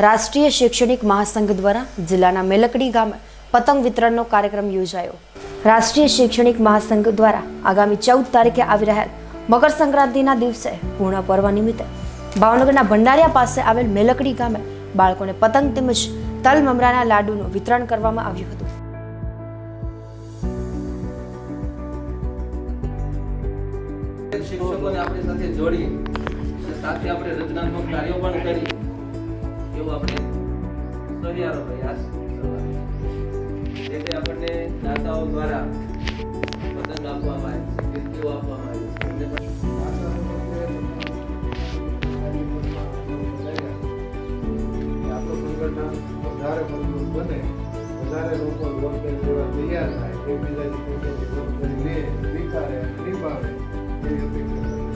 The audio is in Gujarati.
રાષ્ટ્રીય શૈક્ષણિક મહાસંઘ દ્વારા જિલ્લાના મેલકડી ગામે પતંગ વિતરણનો કાર્યક્રમ યોજાયો। રાષ્ટ્રીય શૈક્ષણિક મહાસંઘ દ્વારા આગામી 14 તારીખે આવી રહેલ મકર સંક્રાંતિના દિવસે પૂર્ણ પર્વ નિમિત્તે ભાવનગરના ભંડારિયા પાસે આવેલ મેલકડી ગામે બાળકોને પતંગ તેમજ તલ મમરાના લાડુનું વિતરણ કરવામાં આવ્યું હતું। શિક્ષકોને આપણી સાથે જોડી અને સાથે આપણે રચનાત્મક કાર્યો પણ કરી એવો આપણે સહિયારો પ્રયાસ કરવાનો છે। જેથી આપણને દાતાઓ દ્વારા પતંગ આપવામાં આવે છે, કીર્તિઓ આપવામાં આવે છે અને આપણું સંગઠન વધારે મજબૂત બને, વધારે લોકો જવાબદારી લેવા તૈયાર થાય, એકબીજાની પોતાની જવાબદારી લે, સ્વીકારે, નિભાવે એવી અપેક્ષા